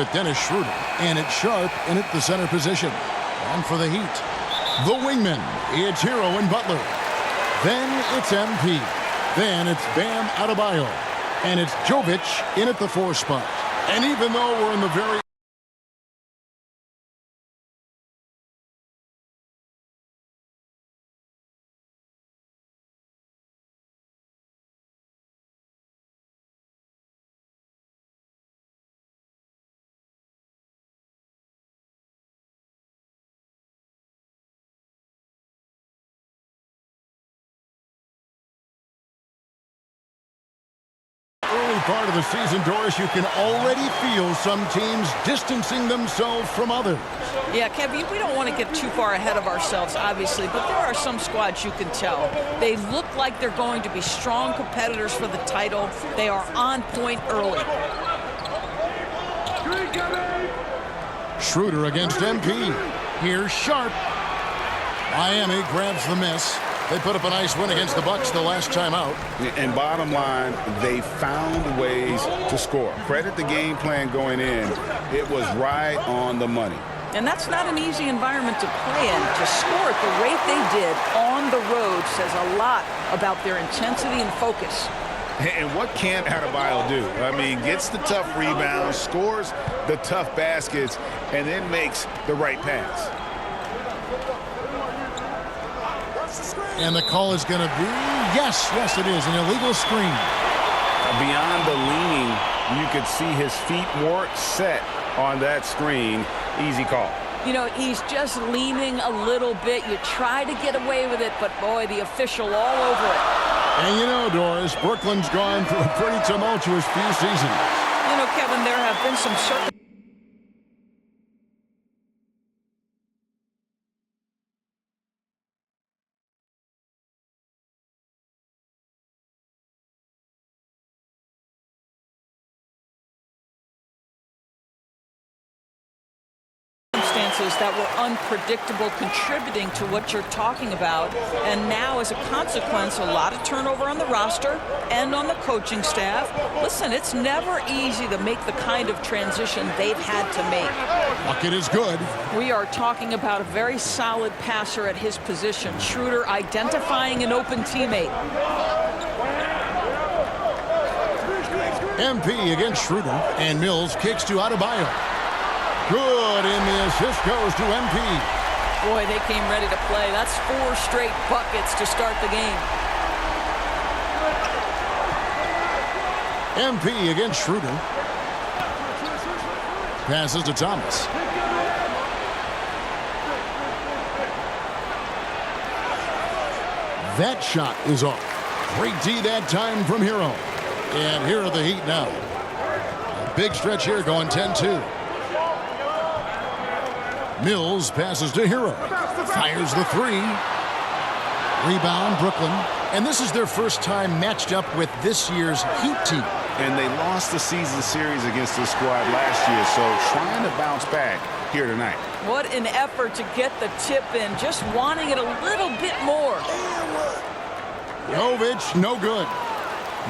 with Dennis Schroeder, and it's Sharp in at the center position. And for the Heat, the wingmen, it's Hero and Butler. Then it's MP. Then it's Bam Adebayo. And it's Jovic in at the 4 spot. And even though we're in the very early part of the season, Doris, you can already feel some teams distancing themselves from others. Yeah, Kevin, we don't want to get too far ahead of ourselves, obviously, but there are some squads you can tell. They look like they're going to be strong competitors for the title. They are on point early. Schroeder against MP. Here's Sharp. Miami grabs the miss. They put up a nice win against the Bucks the last time out. And bottom line, they found ways to score. Credit the game plan going in. It was right on the money. And that's not an easy environment to play in. To score at the rate they did on the road says a lot about their intensity and focus. And what can't Adebayo do? I mean, gets the tough rebounds, scores the tough baskets, and then makes the right pass. And the call is going to be, yes, it is, an illegal screen. Beyond the leaning, you could see his feet more set on that screen. Easy call. You know, he's just leaning a little bit. You try to get away with it, but boy, the official all over it. And you know, Doris, Brooklyn's gone through a pretty tumultuous few seasons. You know, Kevin, there have been some circumstances. That were unpredictable, contributing to what you're talking about. And now, as a consequence, a lot of turnover on the roster and on the coaching staff. Listen, it's never easy to make the kind of transition they've had to make. Bucket is good. We are talking about a very solid passer at his position. Schroeder identifying an open teammate. MP against Schroeder, and Mills kicks to Adebayo. Good, and the assist goes to MP. Boy, they came ready to play. That's 4 straight buckets to start the game. MP against Schroeder. Passes to Thomas. That shot is off. Great D that time from Hero. And here are the Heat now. A big stretch here going 10-2. Mills passes to Hero. Fires the 3. Rebound, Brooklyn. And this is their first time matched up with this year's Heat team. And they lost the season series against this squad last year, so trying to bounce back here tonight. What an effort to get the tip in, just wanting it a little bit more. Jovic, no good.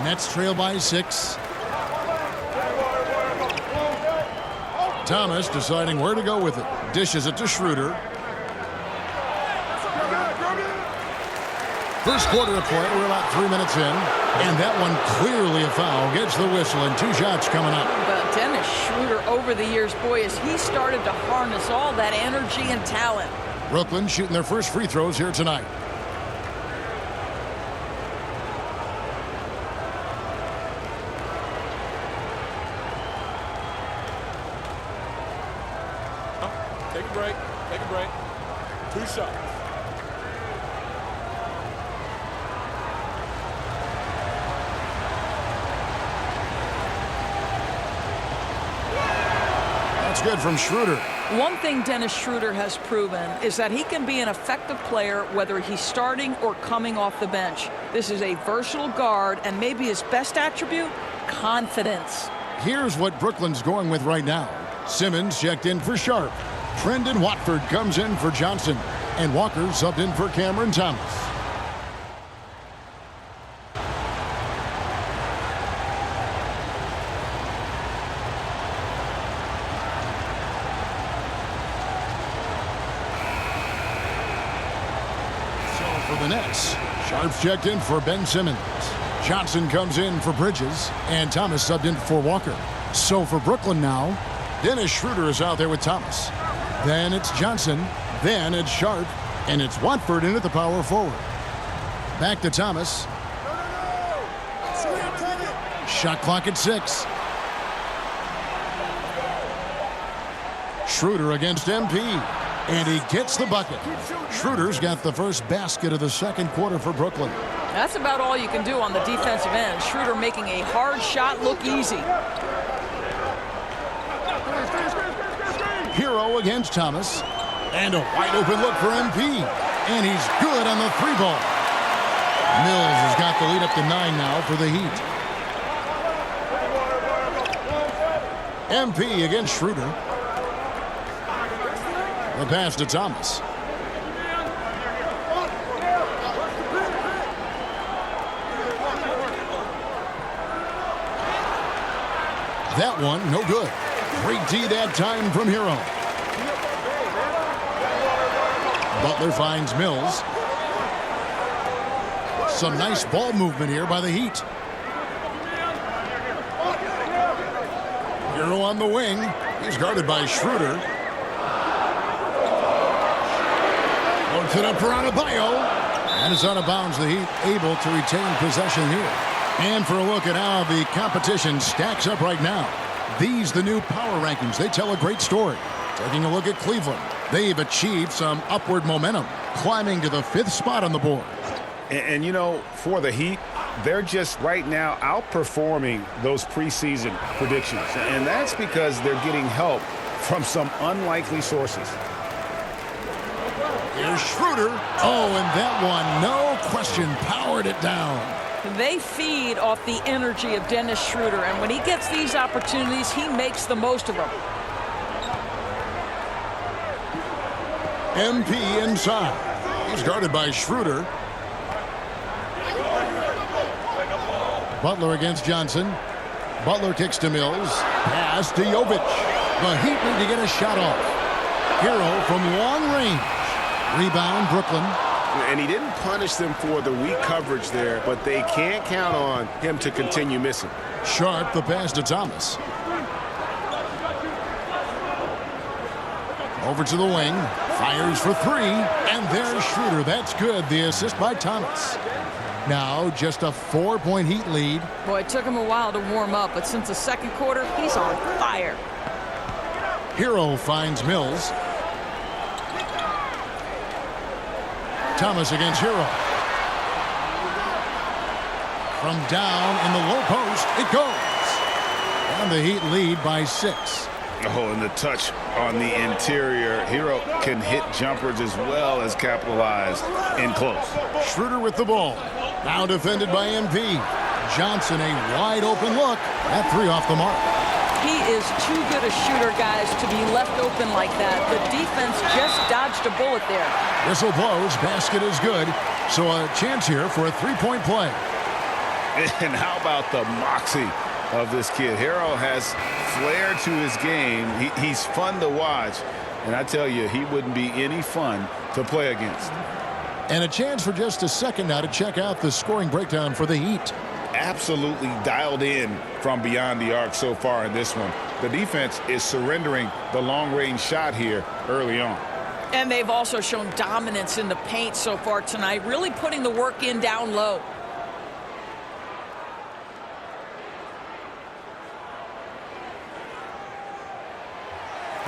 Nets trail by 6. Thomas deciding where to go with it. Dishes it to Schroeder. First quarter of play. We're about 3 minutes in. And that one clearly a foul. Gets the whistle and 2 shots coming up. But Dennis Schroeder over the years, boy, as he started to harness all that energy and talent. Brooklyn shooting their first free throws here tonight. Take a break. Take a break. 2 shots. That's good from Schroeder. One thing Dennis Schroeder has proven is that he can be an effective player whether he's starting or coming off the bench. This is a versatile guard, and maybe his best attribute, confidence. Here's what Brooklyn's going with right now. Simmons checked in for Sharp. Trendon Watford comes in for Johnson. And Walker subbed in for Cameron Thomas. the Nets. Sharp's checked in for Ben Simmons. Johnson comes in for Bridges, and Thomas subbed in for Walker. So for Brooklyn now, Dennis Schroeder is out there with Thomas. Then it's Johnson, then it's Sharp, and it's Watford in at the power forward. Back to Thomas. Shot clock at 6. Schroeder against MP, and he gets the bucket. Schroeder's got the first basket of the second quarter for Brooklyn. That's about all you can do on the defensive end. Schroeder making a hard shot look easy. Hero against Thomas, and a wide open look for MP, and he's good on the 3-ball. Mills has got the lead up to 9 now for the Heat. MP against Schroeder. The pass to Thomas. That one, no good. Great D that time from Hero. Butler finds Mills. Some nice ball movement here by the Heat. Hero on the wing. He's guarded by Schroeder. Puts it up for Adebayo. And it's out of bounds. The Heat able to retain possession here. And for a look at how the competition stacks up right now. These, the new power rankings, they tell a great story. Taking a look at Cleveland. They've achieved some upward momentum, climbing to the 5th spot on the board. And you know, for the Heat, they're just right now outperforming those preseason predictions. And that's because they're getting help from some unlikely sources. Here's Schroeder. Oh, and that one, no question, powered it down. They feed off the energy of Dennis Schroeder, and when he gets these opportunities, he makes the most of them. MP inside. He's guarded by Schroeder. Butler against Johnson. Butler kicks to Mills. Pass to Jovic. The Heat need to get a shot off. Hero from long range. Rebound, Brooklyn. And he didn't punish them for the weak coverage there, but they can't count on him to continue missing. Sharp, the pass to Thomas. Over to the wing. Fires for 3. And there's Schroeder. That's good. The assist by Thomas. Now just a 4-point Heat lead. Boy, it took him a while to warm up, but since the second quarter, he's on fire. Hero finds Mills. Thomas against Hero. From down in the low post, it goes. And the Heat lead by 6. Oh, and the touch on the interior. Hero can hit jumpers as well as capitalize in close. Schroeder with the ball. Now defended by MP. Johnson, a wide open look. That 3 off the mark. He is too good a shooter, guys, to be left open like that. The defense just dodged a bullet there. Whistle blows. Basket is good. So a chance here for a 3-point play. And how about the moxie of this kid? Hero has flair to his game. He's fun to watch. And I tell you, he wouldn't be any fun to play against. And a chance for just a second now to check out the scoring breakdown for the Heat. Absolutely dialed in from beyond the arc so far in this one. The defense is surrendering the long-range shot here early on. And they've also shown dominance in the paint so far tonight, really putting the work in down low.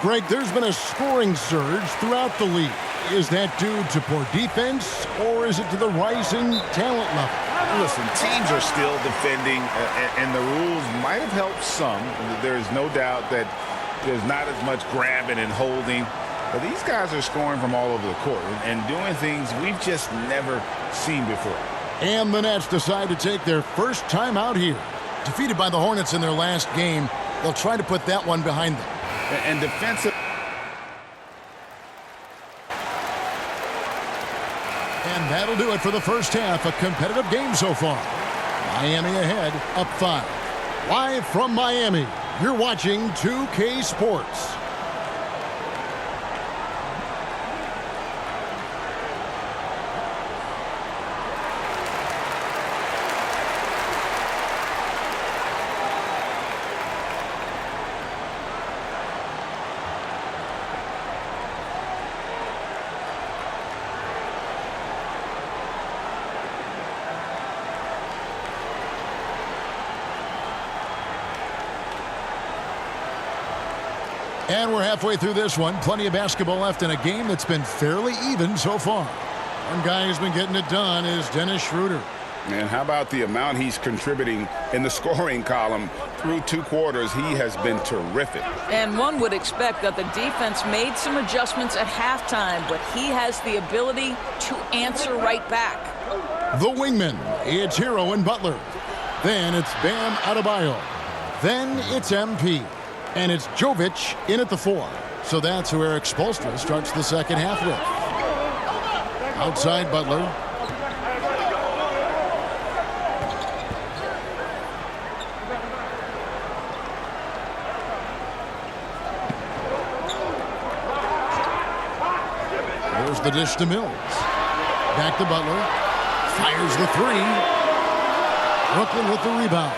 Greg, there's been a scoring surge throughout the league. Is that due to poor defense, or is it to the rising talent level? Listen, teams are still defending, and the rules might have helped some. There's no doubt that there's not as much grabbing and holding. But these guys are scoring from all over the court and doing things we've just never seen before. And the Nets decide to take their first time out here. Defeated by the Hornets in their last game, they'll try to put that one behind them. And defensive. And that'll do it for the first half. A competitive game so far. Miami ahead, up 5. Live from Miami, you're watching 2K Sports. And we're halfway through this one. Plenty of basketball left in a game that's been fairly even so far. One guy who's been getting it done is Dennis Schroeder. And how about the amount he's contributing in the scoring column through 2 quarters? He has been terrific. And one would expect that the defense made some adjustments at halftime, but he has the ability to answer right back. The wingman, it's Hero and Butler. Then it's Bam Adebayo. Then it's MP. And it's Jovic in at the 4. So that's who Eric Spoelstra starts the second half with. Outside Butler. There's the dish to Mills. Back to Butler. Fires the 3. Brooklyn with the rebound.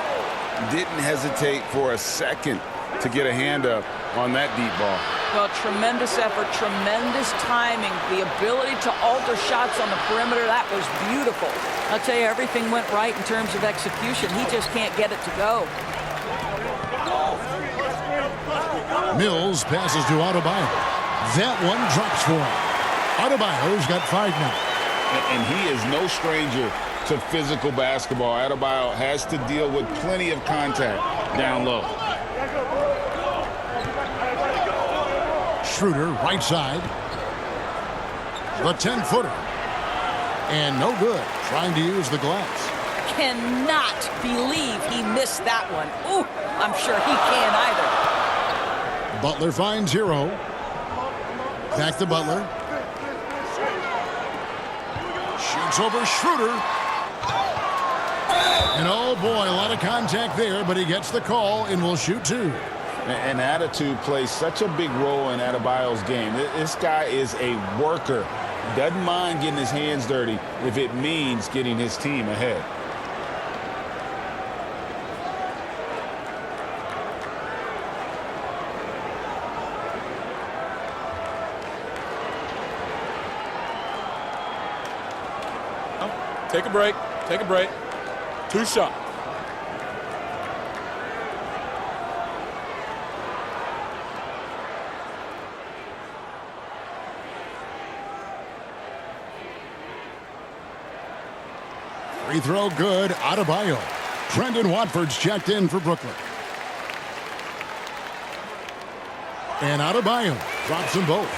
Didn't hesitate for a second to get a hand up on that deep ball. Well, tremendous effort, tremendous timing, the ability to alter shots on the perimeter. That was beautiful. I'll tell you, everything went right in terms of execution. He just can't get it to go. Mills passes to Adebayo. That one drops for him. Adebayo's got 5 now. And he is no stranger to physical basketball. Adebayo has to deal with plenty of contact down low. Schroeder, right side. The 10-footer. And no good. Trying to use the glass. Cannot believe he missed that one. Ooh, I'm sure he can't either. Butler finds Hero. Back to Butler. Shoots over Schroeder. And oh boy, a lot of contact there, but he gets the call and will shoot 2. And attitude plays such a big role in Adebayo's game. This guy is a worker. Doesn't mind getting his hands dirty if it means getting his team ahead. Take a break. Take a break. 2 shots. Free throw good. Adebayo. Trendon Watford's checked in for Brooklyn. And Adebayo drops them both.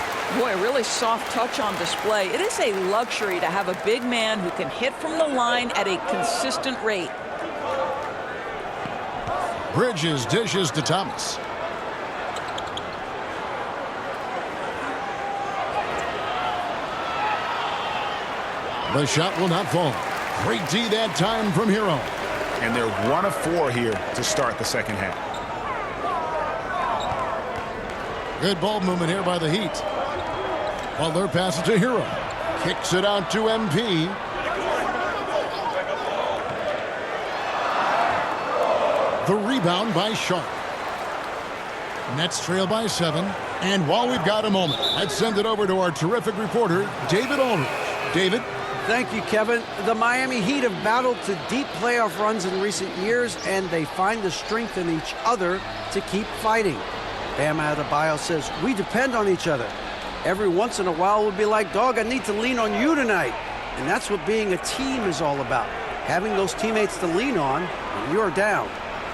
Boy, a really soft touch on display. It is a luxury to have a big man who can hit from the line at a consistent rate. Bridges dishes to Thomas. The shot will not fall. Great D that time from Hero. And they're 1 of 4 here to start the second half. Good ball movement here by the Heat. Butler passes to Hero. Kicks it out to MP. The rebound by Sharp. Nets trail by 7. And while we've got a moment, let's send it over to our terrific reporter, David Aldridge. David? Thank you, Kevin. The Miami Heat have battled to deep playoff runs in recent years, and they find the strength in each other to keep fighting. Bam Adebayo says, "We depend on each other. Every once in a while we'll be like, dog, I need to lean on you tonight." And that's what being a team is all about. Having those teammates to lean on when you're down.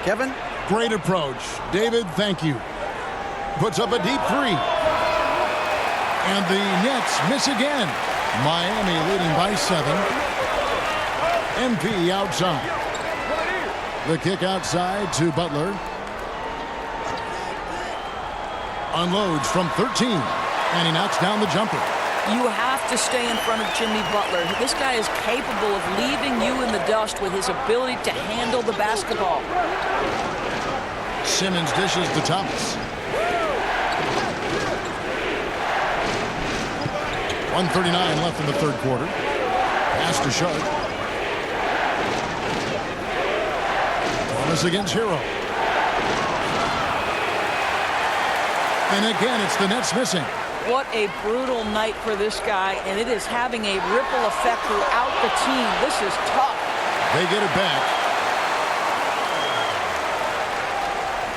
Kevin? Great approach. David, thank you. Puts up a deep 3. And the Nets miss again. Miami leading by 7. MP outside. The kick outside to Butler. Unloads from 13. And he knocks down the jumper. You have to stay in front of Jimmy Butler. This guy is capable of leaving you in the dust with his ability to handle the basketball. Simmons dishes to Thomas. 1:39 left in the third quarter. Pass to Sharp. Thomas against Hero. And again, it's the Nets missing. What a brutal night for this guy, and it is having a ripple effect throughout the team. This is tough. They get it back.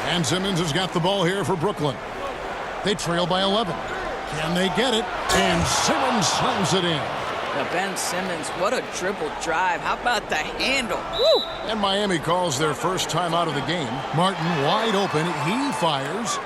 And Simmons has got the ball here for Brooklyn. They trail by 11. Can they get it? And Simmons slams it in. Now Ben Simmons, what a dribble drive. How about the handle? Woo! And Miami calls their first time out of the game. Martin wide open. He fires.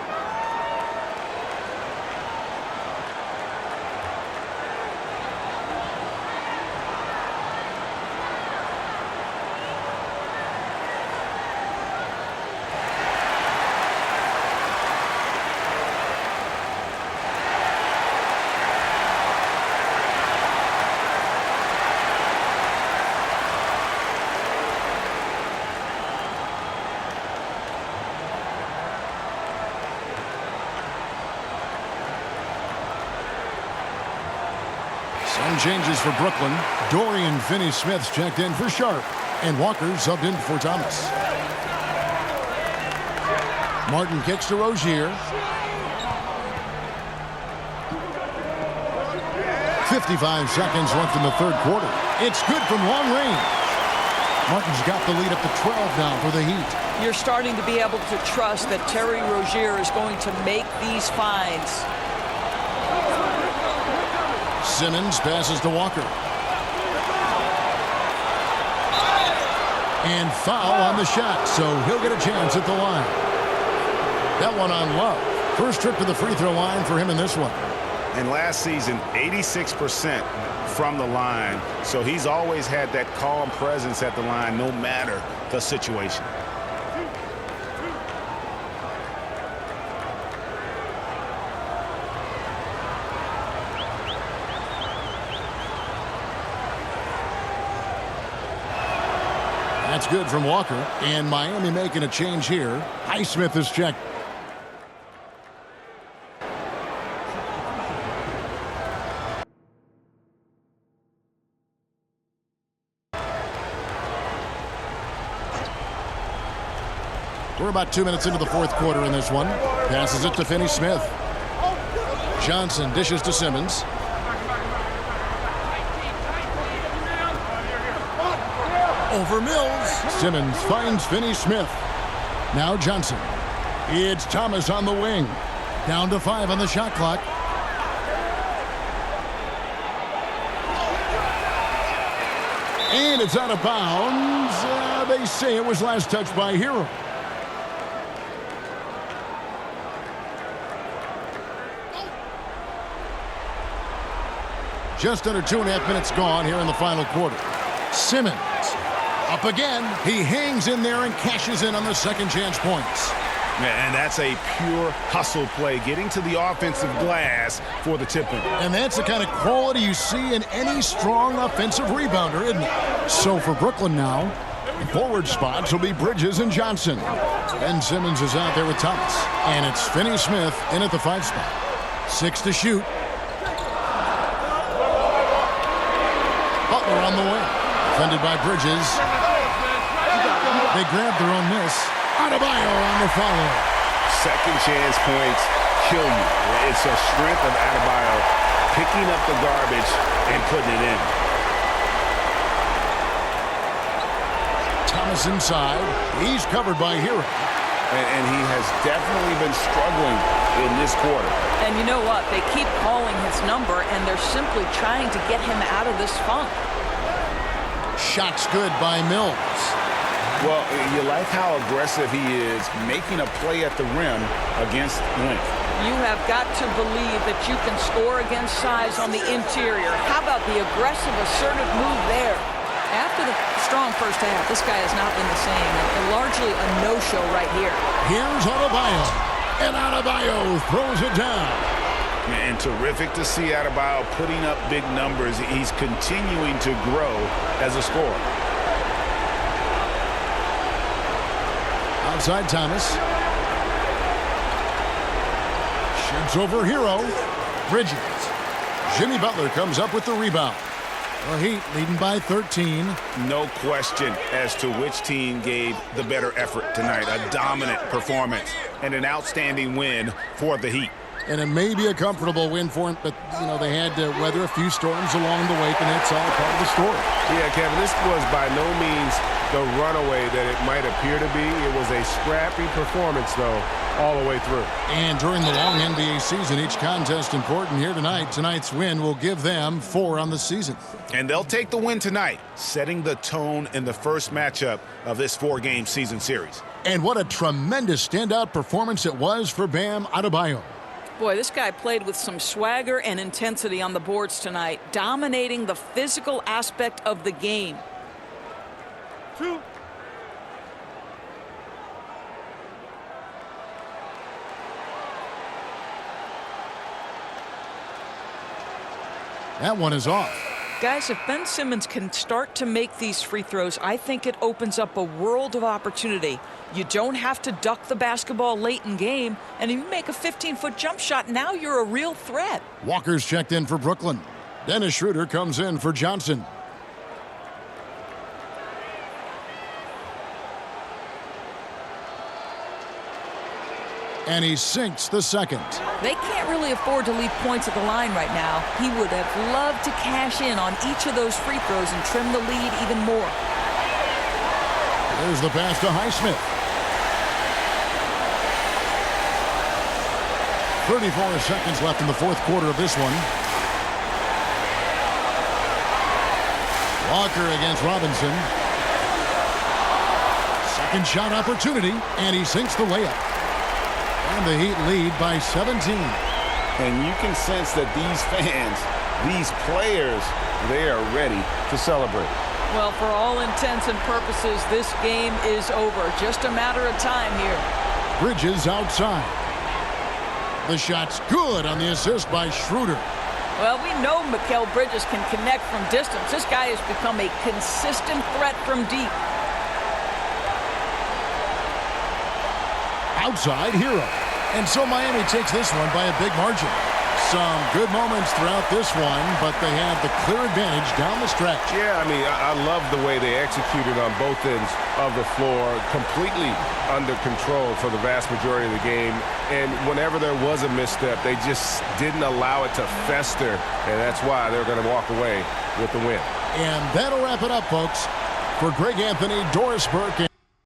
Some changes for Brooklyn. Dorian Finney-Smith's checked in for Sharp. And Walker subbed in for Thomas. Martin kicks to Rozier. 55 seconds left in the third quarter. It's good from long range. Martin's got the lead up to 12 now for the Heat. You're starting to be able to trust that Terry Rozier is going to make these finds. Simmons passes to Walker. And foul on the shot, so he'll get a chance at the line. That one on Love. First trip to the free throw line for him in this one. And last season, 86% from the line. So he's always had that calm presence at the line no matter the situation. That's good from Walker. And Miami making a change here. Highsmith is checked. We're about 2 minutes into the fourth quarter in this one. Passes it to Finney-Smith. Johnson dishes to Simmons. Over Mills. Simmons finds Finney-Smith. Now Johnson. It's Thomas on the wing. Down to 5 on the shot clock. And it's out of bounds. They say it was last touched by Hero. Just under 2.5 minutes gone here in the final quarter. Simmons up again. He hangs in there and cashes in on the second chance points. And that's a pure hustle play, getting to the offensive glass for the tip-in. And that's the kind of quality you see in any strong offensive rebounder, isn't it? So for Brooklyn now, the forward spots will be Bridges and Johnson. Ben Simmons is out there with Thomas. And it's Finney-Smith in at the 5 spot. 6 to shoot. Butler on the wing. Defended by Bridges. They grab their own miss. Adebayo on the follow. Second chance points kill you. It's a strength of Adebayo picking up the garbage and putting it in. Thomas inside. He's covered by Hero. And he has definitely been struggling in this quarter. And you know what? They keep calling his number, and they're simply trying to get him out of this funk. Shot's good by Mills. Well, you like how aggressive he is making a play at the rim against length. You have got to believe that you can score against size on the interior. How about the aggressive, assertive move there? After the strong first half, this guy has not been the same, and largely a no-show right here. Here's Adebayo, and Adebayo throws it down. And terrific to see Adebayo putting up big numbers. He's continuing to grow as a scorer. Outside Thomas. Shoots over Hero. Bridges. Jimmy Butler comes up with the rebound. The Heat leading by 13. No question as to which team gave the better effort tonight. A dominant performance and an outstanding win for the Heat. And it may be a comfortable win for them, but, you know, they had to weather a few storms along the way, and that's all part of the story. Yeah, Kevin, this was by no means the runaway that it might appear to be. It was a scrappy performance, though, all the way through. And during the long NBA season, each contest important here tonight. Tonight's win will give them 4 on the season. And they'll take the win tonight, setting the tone in the first matchup of this 4-game season series. And what a tremendous standout performance it was for Bam Adebayo. Boy, this guy played with some swagger and intensity on the boards tonight, dominating the physical aspect of the game. 2. That one is off. Guys, if Ben Simmons can start to make these free throws, I think it opens up a world of opportunity. You don't have to duck the basketball late in game, and if you make a 15-foot jump shot, now you're a real threat. Walker's checked in for Brooklyn. Dennis Schroeder comes in for Johnson. And he sinks the second. They can't really afford to leave points at the line right now. He would have loved to cash in on each of those free throws and trim the lead even more. There's the pass to Highsmith. 34 seconds left in the fourth quarter of this one. Walker against Robinson. Second shot opportunity, and he sinks the layup. And the Heat lead by 17. And you can sense that these fans, these players, they are ready to celebrate. Well, for all intents and purposes, this game is over. Just a matter of time here. Bridges outside. The shot's good on the assist by Schroeder. Well, we know Mikal Bridges can connect from distance. This guy has become a consistent threat from deep. Outside Hero. And so Miami takes this one by a big margin. Some good moments throughout this one, but they have the clear advantage down the stretch. Yeah, I mean, I love the way they executed on both ends of the floor, completely under control for the vast majority of the game. And whenever there was a misstep, they just didn't allow it to fester, and that's why they're going to walk away with the win. And that'll wrap it up, folks. For Greg Anthony, Doris Burke,